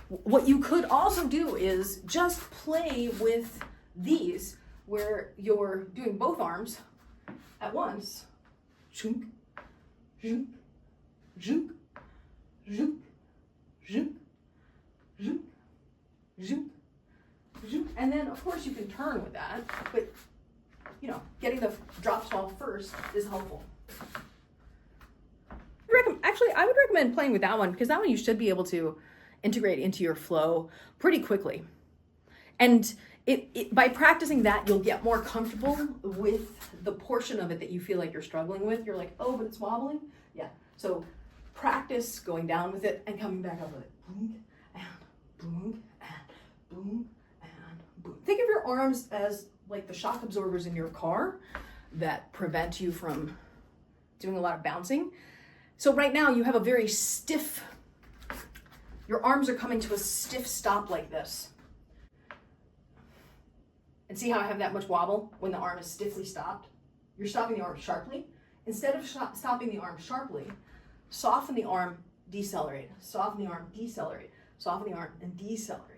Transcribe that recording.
What you could also do is just play with these where you're doing both arms at once. Zhunk, zhunk, zhunk, zhunk, zhunk, zhunk, zhunk, zhunk. And then of course you can turn with that, but you know, getting the drop swell first is helpful. Actually, I would recommend playing with that one because that one you should be able to integrate into your flow pretty quickly. And by practicing that, you'll get more comfortable with the portion of it that you feel like you're struggling with. You're like, oh, but it's wobbling. Yeah. So practice going down with it and coming back up with it. Boom and boom and boom and boom. Think of your arms as like the shock absorbers in your car that prevent you from doing a lot of bouncing. So right now you have a very stiff, your arms are coming to a stiff stop like this. And see how I have that much wobble when the arm is stiffly stopped? You're stopping the arm sharply. Instead of stopping the arm sharply, soften the arm, decelerate. Soften the arm, decelerate. Soften the arm and decelerate.